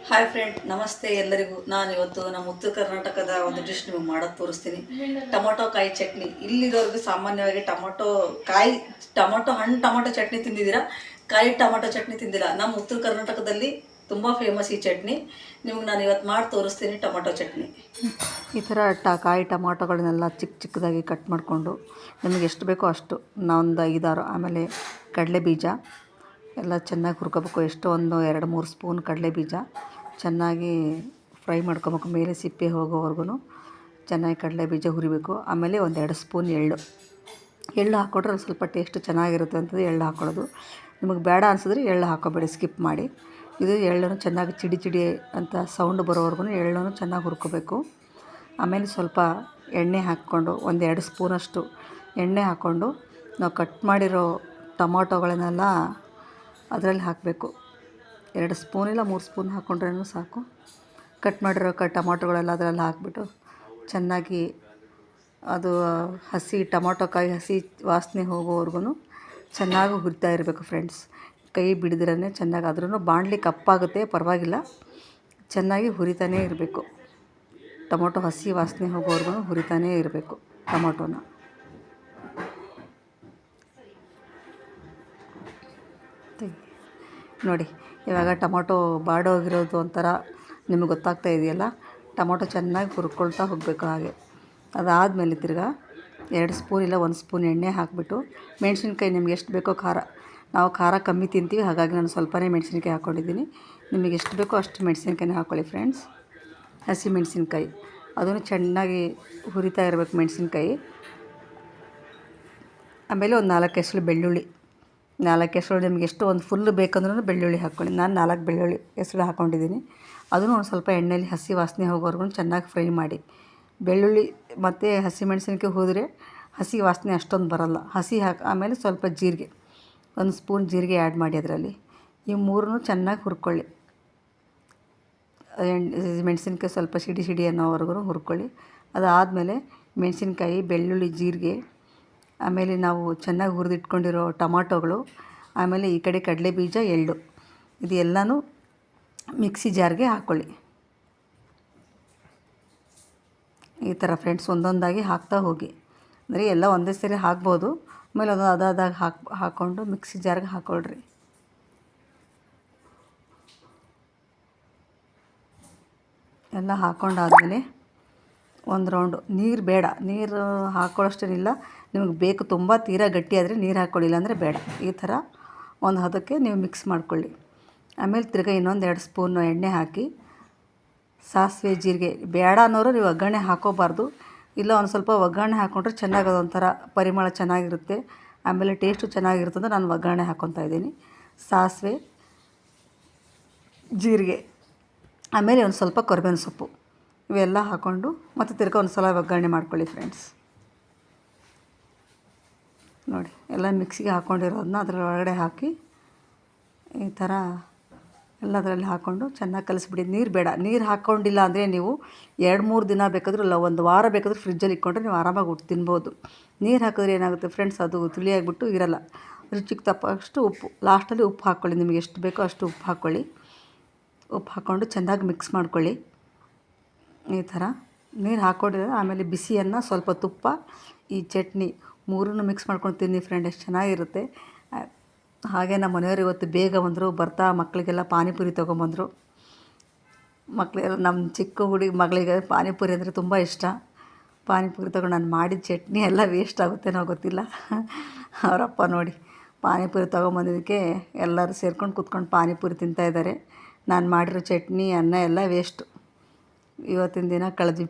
Hi friend, ನಮಸ್ತೆ ಎಲ್ಲರಿಗೂ. ನಾನು ಇವತ್ತು ನಮ್ಮ ಉತ್ತರ ಕರ್ನಾಟಕದ ಒಂದು ಡಿಶ್ ನಿಮಗೆ ಮಾಡೋದು ತೋರಿಸ್ತೀನಿ. ಟೊಮೊಟೊ ಕಾಯಿ ಚಟ್ನಿ. ಇಲ್ಲಿರೋರ್ಗು ಸಾಮಾನ್ಯವಾಗಿ ಟೊಮೊಟೊ ಹಣ್ಣು ಟೊಮೊಟೊ ಚಟ್ನಿ ತಿಂದಿದ್ದೀರಾ, ಕಾಯಿ ಟೊಮೊಟೊ ಚಟ್ನಿ ತಿಂದಿಲ್ಲ. ನಮ್ಮ ಉತ್ತರ ಕರ್ನಾಟಕದಲ್ಲಿ ತುಂಬ ಫೇಮಸ್ ಈ ಚಟ್ನಿ. ನಿಮ್ಗೆ ನಾನು ಇವತ್ತು ಮಾಡಿ ತೋರಿಸ್ತೀನಿ ಟೊಮೊಟೊ ಚಟ್ನಿ. ಈ ಥರ ಕಾಯಿ ಟೊಮೊಟೊಗಳನ್ನೆಲ್ಲ ಚಿಕ್ಕ ಚಿಕ್ಕದಾಗಿ ಕಟ್ ಮಾಡಿಕೊಂಡು ನಿಮಗೆ ಎಷ್ಟು ಬೇಕೋ ಅಷ್ಟು, ಒಂದು 5-6, ಆಮೇಲೆ ಕಡಲೆ ಬೀಜ ಎಲ್ಲ ಚೆನ್ನಾಗಿ ಹುರ್ಕೋಬೇಕು. ಎಷ್ಟು ಒಂದು 2-3 ಸ್ಪೂನ್ ಕಡಲೆ ಬೀಜ ಚೆನ್ನಾಗಿ ಫ್ರೈ ಮಾಡ್ಕೊಬೇಕು. ಮೇಲೆ ಸಿಪ್ಪೆ ಹೋಗೋವರೆಗೂ ಚೆನ್ನಾಗಿ ಕಡಲೆ ಬೀಜ ಹುರಿಬೇಕು. ಆಮೇಲೆ 1-2 ಸ್ಪೂನ್ ಎಳ್ಳು ಹಾಕ್ಕೊಂಡ್ರೆ ಸ್ವಲ್ಪ ಟೇಸ್ಟ್ ಚೆನ್ನಾಗಿರುತ್ತೆ ಅಂತಂದು ಎಳ್ಳು ಹಾಕ್ಕೊಳ್ಳೋದು. ನಿಮಗೆ ಬೇಡ ಅನಿಸಿದ್ರೆ ಎಳ್ಳು ಹಾಕ್ಕೋಬೇಡಿ, ಸ್ಕಿಪ್ ಮಾಡಿ. ಇದು ಎಳ್ಳನ್ನು ಚೆನ್ನಾಗಿ ಚಿಡಿ ಚಿಡಿ ಅಂತ ಸೌಂಡ್ ಬರೋವರೆಗೂ ಎಳ್ಳನ್ನು ಚೆನ್ನಾಗಿ ಹುರ್ಕೋಬೇಕು. ಆಮೇಲೆ ಸ್ವಲ್ಪ ಎಣ್ಣೆ ಹಾಕ್ಕೊಂಡು 1-2 ಸ್ಪೂನಷ್ಟು ಎಣ್ಣೆ ಹಾಕ್ಕೊಂಡು ನಾವು ಕಟ್ ಮಾಡಿರೋ ಟೊಮೊಟೊಗಳನ್ನೆಲ್ಲ ಅದರಲ್ಲಿ ಹಾಕಬೇಕು. 2 ಸ್ಪೂನ್ ಇಲ್ಲ 3 ಸ್ಪೂನ್ ಹಾಕ್ಕೊಂಡ್ರೂ ಸಾಕು. ಕಟ್ ಮಾಡಿರೋ ಟೊಮೊಟೊಗಳೆಲ್ಲ ಅದರಲ್ಲಿ ಹಾಕಿಬಿಟ್ಟು ಚೆನ್ನಾಗಿ ಅದು ಟೊಮೊಟೊ ಕಾಯಿ ಹಸಿ ವಾಸನೆ ಹೋಗೋವರೆಗೂ ಚೆನ್ನಾಗಿ ಹುರಿತಾ ಇರಬೇಕು ಫ್ರೆಂಡ್ಸ್. ಕೈ ಬಿಡದಿರೇ ಚೆನ್ನಾಗಿ, ಆದ್ರೂ ಬಾಣಲಿ ಕಪ್ಪಾಗುತ್ತೆ ಪರವಾಗಿಲ್ಲ, ಚೆನ್ನಾಗಿ ಹುರಿತಾನೇ ಇರಬೇಕು. ಟೊಮೊಟೊ ಹಸಿ ವಾಸನೆ ಹೋಗೋವರೆಗೂ ಹುರಿತಾನೇ ಇರಬೇಕು ಟೊಮೊಟೊನ. ನೋಡಿ, ಇವಾಗ ಟೊಮೊಟೊ ಬಾಡೋಗಿರೋದು ಒಂಥರ ನಿಮಗೆ ಗೊತ್ತಾಗ್ತಾ ಇದೆಯಲ್ಲ. ಟೊಮೊಟೊ ಚೆನ್ನಾಗಿ ಹುರ್ಕೊಳ್ತಾ ಹೋಗಬೇಕು. ಹಾಗೆ ಅದಾದಮೇಲೆ ತಿರ್ಗಾ 2 ಸ್ಪೂನ್ ಇಲ್ಲ 1 ಸ್ಪೂನ್ ಎಣ್ಣೆ ಹಾಕಿಬಿಟ್ಟು ಮೆಣಸಿನ್ಕಾಯಿ ನಿಮ್ಗೆ ಎಷ್ಟು ಬೇಕೋ ಖಾರ, ನಾವು ಖಾರ ಕಮ್ಮಿ ತಿಂತೀವಿ, ಹಾಗಾಗಿ ನಾನು ಸ್ವಲ್ಪನೇ ಮೆಣಸಿನ್ಕಾಯಿ ಹಾಕ್ಕೊಂಡಿದ್ದೀನಿ. ನಿಮಗೆ ಎಷ್ಟು ಬೇಕೋ ಅಷ್ಟು ಮೆಣಸಿನ್ಕಾಯಿನ ಹಾಕ್ಕೊಳ್ಳಿ ಫ್ರೆಂಡ್ಸ್. ಹಸಿ ಮೆಣಸಿನ್ಕಾಯಿ ಅದನ್ನು ಚೆನ್ನಾಗಿ ಹುರಿತಾ ಇರಬೇಕು ಮೆಣಸಿನ್ಕಾಯಿ. ಆಮೇಲೆ ಒಂದು 4 ಎಸಳು ಬೆಳ್ಳುಳ್ಳಿ, 4 ಎಸಳು ನಿಮ್ಗೆ ಎಷ್ಟು ಒಂದು ಫುಲ್ ಬೇಕಂದ್ರೂ ಬೆಳ್ಳುಳ್ಳಿ ಹಾಕ್ಕೊಳ್ಳಿ. ನಾನು 4 ಬೆಳ್ಳುಳ್ಳಿ ಎಸಳು ಹಾಕ್ಕೊಂಡಿದ್ದೀನಿ. ಅದನ್ನು ಒಂದು ಸ್ವಲ್ಪ ಎಣ್ಣೆಯಲ್ಲಿ ಹಸಿ ವಾಸನೆ ಹೋಗೋವರೆಗೂ ಚೆನ್ನಾಗಿ ಫ್ರೈ ಮಾಡಿ. ಬೆಳ್ಳುಳ್ಳಿ ಮತ್ತು ಹಸಿಮೆಣಸಿನ್ಕಾಯಿ ಹೋದರೆ ಹಸಿ ವಾಸನೆ ಅಷ್ಟೊಂದು ಬರೋಲ್ಲ. ಆಮೇಲೆ ಸ್ವಲ್ಪ ಜೀರಿಗೆ, 1 ಸ್ಪೂನ್ ಜೀರಿಗೆ ಆ್ಯಡ್ ಮಾಡಿ ಅದರಲ್ಲಿ. ಈ ಮೂರನ್ನು ಚೆನ್ನಾಗಿ ಹುರ್ಕೊಳ್ಳಿ. ಮೆಣಸಿನ್ಕಾಯಿ ಸ್ವಲ್ಪ ಸಿಡಿ ಅನ್ನೋವರೆಗೂ ಹುರ್ಕೊಳ್ಳಿ. ಅದಾದಮೇಲೆ ಮೆಣಸಿನ್ಕಾಯಿ, ಬೆಳ್ಳುಳ್ಳಿ, ಜೀರಿಗೆ, ಆಮೇಲೆ ನಾವು ಚೆನ್ನಾಗಿ ಹುರಿದಿಟ್ಕೊಂಡಿರೋ ಟೊಮಾಟೊಗಳು, ಆಮೇಲೆ ಈ ಕಡೆ ಕಡಲೆ ಬೀಜ, ಎಳ್ಳು, ಇದು ಎಲ್ಲನೂ ಮಿಕ್ಸಿ ಜಾರ್ಗೆ ಹಾಕ್ಕೊಳ್ಳಿ. ಈ ಥರ ಫ್ರೆಂಡ್ಸ್ ಒಂದೊಂದಾಗಿ ಹಾಕ್ತಾ ಹೋಗಿ. ಅಂದರೆ ಎಲ್ಲ ಒಂದೇ ಸರಿ ಹಾಕ್ಬೋದು, ಆಮೇಲೆ ಅದು ಅದಾದಾಗ ಹಾಕ್ಕೊಂಡು ಮಿಕ್ಸಿ ಜಾರ್ಗೆ ಹಾಕ್ಕೊಳ್ರಿ. ಎಲ್ಲ ಹಾಕ್ಕೊಂಡಾದ್ಮೇಲೆ ಒಂದು ರೌಂಡು ನೀರು ಬೇಡ, ನೀರು ಹಾಕ್ಕೊಳ್ಳೋಷ್ಟೇನಿಲ್ಲ. ನಿಮಗೆ ಬೇಕು ತುಂಬ ತೀರಾ ಗಟ್ಟಿ ಆದರೆ ನೀರು ಹಾಕ್ಕೊಳ್ಳಿಲ್ಲ ಅಂದರೆ ಬೇಡ. ಈ ಥರ ಒಂದು ಹದಕ್ಕೆ ನೀವು ಮಿಕ್ಸ್ ಮಾಡ್ಕೊಳ್ಳಿ. ಆಮೇಲೆ ತಿರ್ಗಾ ಇನ್ನೊಂದು 2 ಸ್ಪೂನು ಎಣ್ಣೆ ಹಾಕಿ, ಸಾಸಿವೆ ಜೀರಿಗೆ ಬೇಡ ಅನ್ನೋರು ನೀವು ಒಗ್ಗರಣೆ ಹಾಕೋಬಾರ್ದು. ಇಲ್ಲ ಒಂದು ಸ್ವಲ್ಪ ಒಗ್ಗರಣೆ ಹಾಕ್ಕೊಂಡ್ರೆ ಚೆನ್ನಾಗಿ ಅದೊಂಥರ ಪರಿಮಳ ಚೆನ್ನಾಗಿರುತ್ತೆ, ಆಮೇಲೆ ಟೇಸ್ಟು ಚೆನ್ನಾಗಿರುತ್ತೆ ಅಂತ ನಾನು ಒಗ್ಗರಣೆ ಹಾಕ್ಕೊತಾ ಇದ್ದೀನಿ. ಸಾಸಿವೆ, ಜೀರಿಗೆ, ಆಮೇಲೆ ಒಂದು ಸ್ವಲ್ಪ ಕರಿಬೇವಿನ ಸೊಪ್ಪು, ಇವೆಲ್ಲ ಹಾಕ್ಕೊಂಡು ಮತ್ತು ತಿರ್ಗಾ ಒಂದು ಸಲ ಒಗ್ಗರಣೆ ಮಾಡ್ಕೊಳ್ಳಿ ಫ್ರೆಂಡ್ಸ್. ನೋಡಿ, ಎಲ್ಲ ಮಿಕ್ಸಿಗೆ ಹಾಕ್ಕೊಂಡಿರೋದನ್ನ ಅದರೊಳಗಡೆ ಹಾಕಿ ಈ ಥರ ಎಲ್ಲ ಅದರಲ್ಲಿ ಹಾಕ್ಕೊಂಡು ಚೆನ್ನಾಗಿ ಕಲಿಸ್ಬಿಡಿ. ನೀರು ಬೇಡ. ನೀರು ಹಾಕ್ಕೊಂಡಿಲ್ಲ ಅಂದರೆ ನೀವು 2-3 ದಿನ ಬೇಕಾದರೂ, ಇಲ್ಲ 1 ವಾರ ಬೇಕಾದರೂ ಫ್ರಿಜ್ಜಲ್ಲಿ ಇಟ್ಕೊಂಡ್ರೆ ನೀವು ಆರಾಮಾಗಿ ತಿನ್ಬೋದು. ನೀರು ಹಾಕಿದ್ರೆ ಏನಾಗುತ್ತೆ ಫ್ರೆಂಡ್ಸ್, ಅದು ತಿಳಿಯಾಗಿಬಿಟ್ಟು ಇರಲ್ಲ. ರುಚಿಗೆ ತಕ್ಕಷ್ಟು ಉಪ್ಪು, ಲಾಸ್ಟಲ್ಲಿ ಉಪ್ಪು ಹಾಕ್ಕೊಳ್ಳಿ. ನಿಮಗೆ ಎಷ್ಟು ಬೇಕೋ ಅಷ್ಟು ಉಪ್ಪು ಹಾಕ್ಕೊಳ್ಳಿ. ಉಪ್ಪು ಹಾಕ್ಕೊಂಡು ಚೆನ್ನಾಗಿ ಮಿಕ್ಸ್ ಮಾಡ್ಕೊಳ್ಳಿ. ಈ ಥರ ನೀರು ಹಾಕ್ಕೊಂಡಿದ್ರೆ ಆಮೇಲೆ ಬಿಸಿ ಅನ್ನ, ಸ್ವಲ್ಪ ತುಪ್ಪ, ಈ ಚಟ್ನಿ ಮೂರನ್ನು ಮಿಕ್ಸ್ ಮಾಡ್ಕೊಂಡು ತಿನ್ನಿ ಫ್ರೆಂಡ್, ಎಷ್ಟು ಚೆನ್ನಾಗಿರುತ್ತೆ. ಹಾಗೆ ನಮ್ಮ ಮನೆಯವರು ಇವತ್ತು ಬೇಗ ಬಂದರು. ಬರ್ತಾ ಮಕ್ಕಳಿಗೆಲ್ಲ ಪಾನಿಪುರಿ ತೊಗೊಂಬಂದರು. ಮಕ್ಕಳೆಲ್ಲ ನಮ್ಮ ಚಿಕ್ಕ ಮಗಳಿಗೆ ಪಾನಿಪುರಿ ಅಂದರೆ ತುಂಬ ಇಷ್ಟ. ಪಾನಿಪುರಿ ತೊಗೊಂಡು ನಾನು ಮಾಡಿದ ಚಟ್ನಿ ಎಲ್ಲ ವೇಸ್ಟ್ ಆಗುತ್ತೇನೋ ಗೊತ್ತಿಲ್ಲ. ಅವರಪ್ಪ ನೋಡಿ, ಪಾನಿಪುರಿ ತೊಗೊಂಬಂದಿದ್ದಕ್ಕೆ ಎಲ್ಲರೂ ಸೇರ್ಕೊಂಡು ಕೂತ್ಕೊಂಡು ಪಾನಿಪುರಿ ತಿಂತಾಯಿದ್ದಾರೆ. ನಾನು ಮಾಡಿರೋ ಚಟ್ನಿ, ಅನ್ನ ಎಲ್ಲ ವೇಸ್ಟು. ಇವತ್ತಿನ ದಿನ ಕಳೆದ್ವಿ